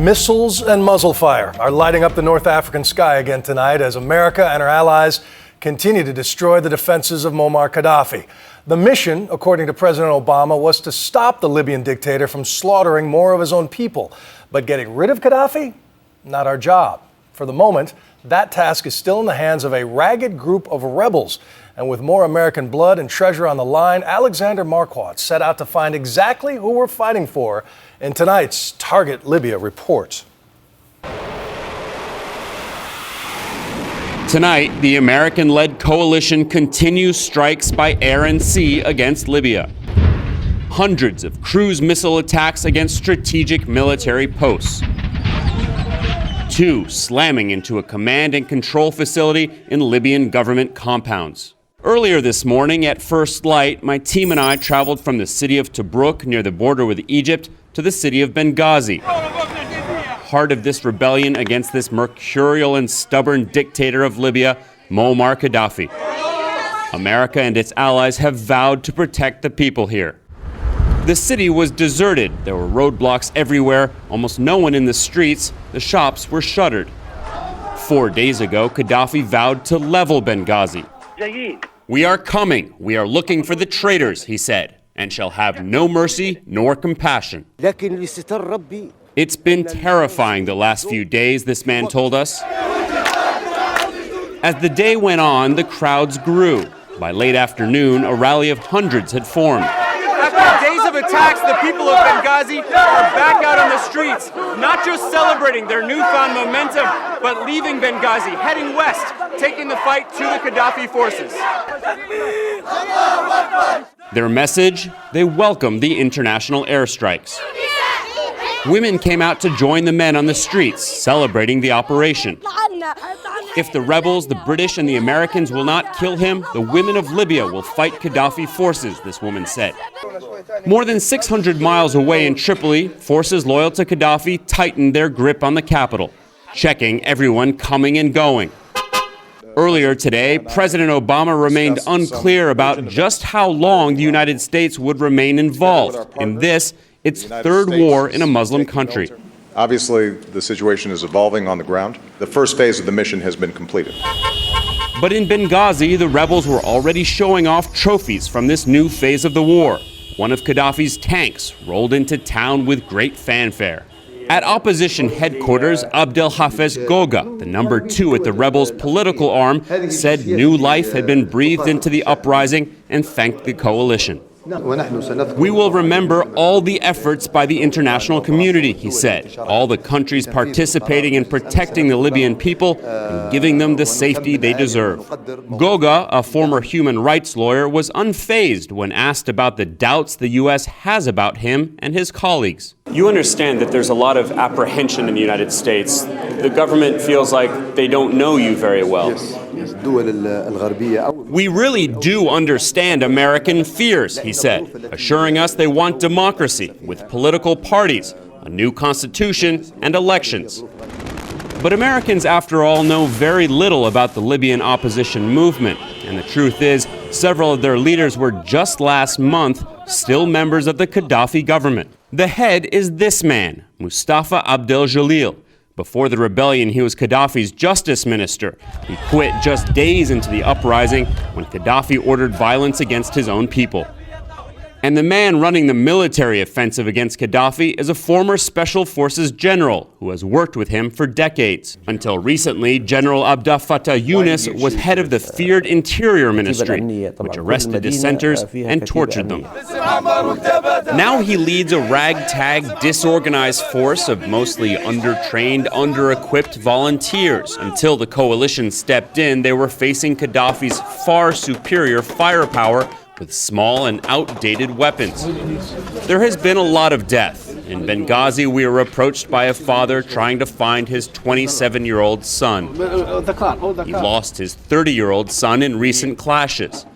Missiles and muzzle fire are lighting up the North African sky again tonight as America and our allies continue to destroy the defenses of Muammar Gaddafi. The mission, according to President Obama, was to stop the Libyan dictator from slaughtering more of his own people. But getting rid of Gaddafi? Not our job. For the moment, that task is still in the hands of a ragged group of rebels. And with more American blood and treasure on the line, Alexander Marquardt set out to find exactly who we're fighting for in tonight's Target Libya report. Tonight, the American-led coalition continues strikes by air and sea against Libya. Hundreds of cruise missile attacks against strategic military posts. 2 slamming into a command and control facility in Libyan government compounds. Earlier this morning, at first light, my team and I traveled from the city of Tobruk near the border with Egypt to the city of Benghazi, heart of this rebellion against this mercurial and stubborn dictator of Libya, Muammar Gaddafi. America and its allies have vowed to protect the people here. The city was deserted. There were roadblocks everywhere, almost no one in the streets. The shops were shuttered. 4 days ago, Gaddafi vowed to level Benghazi. "We are coming. We are looking for the traitors," he said, "and shall have no mercy nor compassion." It's been terrifying the last few days, this man told us. As the day went on, the crowds grew. By late afternoon, a rally of hundreds had formed. After days of attacks, the people of Benghazi are back out on the streets, not just celebrating their newfound momentum, but leaving Benghazi, heading west, taking the fight to the Gaddafi forces. Their message? They welcomed the international airstrikes. Women came out to join the men on the streets, celebrating the operation. If the rebels, the British and the Americans will not kill him, the women of Libya will fight Gaddafi forces, this woman said. More than 600 miles away in Tripoli, forces loyal to Gaddafi tightened their grip on the capital, checking everyone coming and going. Earlier today, President Obama remained unclear about just how long the United States would remain involved in this, its third war in a Muslim country. Obviously, the situation is evolving on the ground. The first phase of the mission has been completed. But in Benghazi, the rebels were already showing off trophies from this new phase of the war. One of Gaddafi's tanks rolled into town with great fanfare. At opposition headquarters, Abdelhafez Goga, the number 2 at the rebels' political arm, said new life had been breathed into the uprising and thanked the coalition. "We will remember all the efforts by the international community," he said, "all the countries participating in protecting the Libyan people and giving them the safety they deserve." Goga, a former human rights lawyer, was unfazed when asked about the doubts the U.S. has about him and his colleagues. You understand that there's a lot of apprehension in the United States. The government feels like they don't know you very well. Yes. "We really do understand American fears," he said, assuring us they want democracy with political parties, a new constitution, and elections. But Americans, after all, know very little about the Libyan opposition movement. And the truth is, several of their leaders were just last month still members of the Gaddafi government. The head is this man, Mustafa Abdel Jalil. Before the rebellion, he was Gaddafi's justice minister. He quit just days into the uprising when Gaddafi ordered violence against his own people. And the man running the military offensive against Gaddafi is a former Special Forces general who has worked with him for decades. Until recently, General Abdel Fattah Yunus was head of the feared Interior Ministry, which arrested dissenters and tortured them. Now he leads a ragtag, disorganized force of mostly undertrained, under-equipped volunteers. Until the coalition stepped in, they were facing Gaddafi's far superior firepower with small and outdated weapons. There has been a lot of death. In Benghazi, we were approached by a father trying to find his 27-year-old son. He lost his 30-year-old son in recent clashes.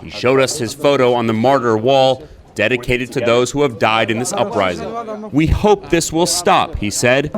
He showed us his photo on the martyr wall, dedicated to those who have died in this uprising. "We hope this will stop," he said.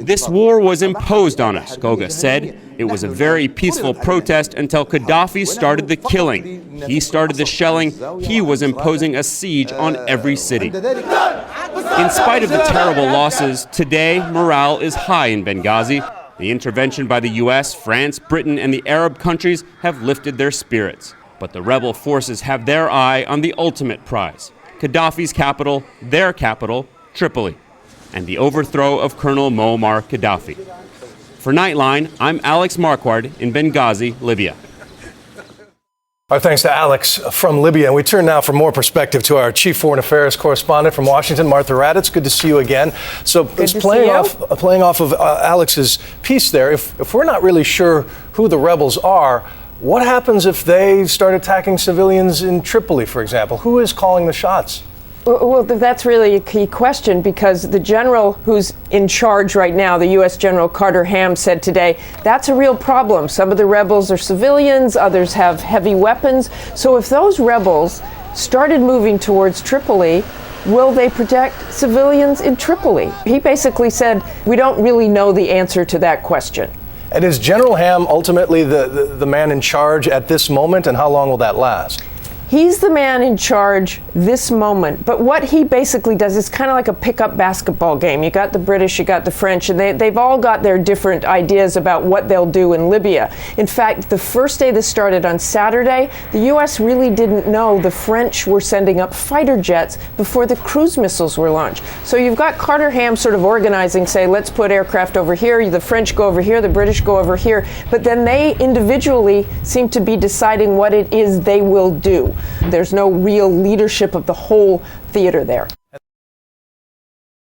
"This war was imposed on us," Goga said, It was a very peaceful protest until Gaddafi started the killing. He started the shelling. He was imposing a siege on every city. In spite of the terrible losses, today morale is high in Benghazi. The intervention by the U.S., France, Britain, and the Arab countries have lifted their spirits. But the rebel forces have their eye on the ultimate prize: Gaddafi's capital, their capital, Tripoli, and the overthrow of Colonel Muammar Gaddafi. For Nightline, I'm Alex Marquardt in Benghazi, Libya. Our thanks to Alex from Libya. And we turn now for more perspective to our chief foreign affairs correspondent from Washington, Martha Raddatz. Good to see you again. So playing off of Alex's piece there, if we're not really sure who the rebels are, what happens if they start attacking civilians in Tripoli, for example? Who is calling the shots? Well, that's really a key question, because the general who's in charge right now, the U.S. General Carter Ham, said today that's a real problem. Some of the rebels are civilians, others have heavy weapons. So if those rebels started moving towards Tripoli, will they protect civilians in Tripoli? He basically said, we don't really know the answer to that question. And is General Ham ultimately the man in charge at this moment, and how long will that last? He's the man in charge this moment, but what he basically does is kind of like a pickup basketball game. You got the British, you got the French, and they've all got their different ideas about what they'll do in Libya. In fact, the first day this started on Saturday, the U.S. really didn't know the French were sending up fighter jets before the cruise missiles were launched. So you've got Carter Ham sort of organizing, say, let's put aircraft over here, the French go over here, the British go over here, but then they individually seem to be deciding what it is they will do. There's no real leadership of the whole theater there.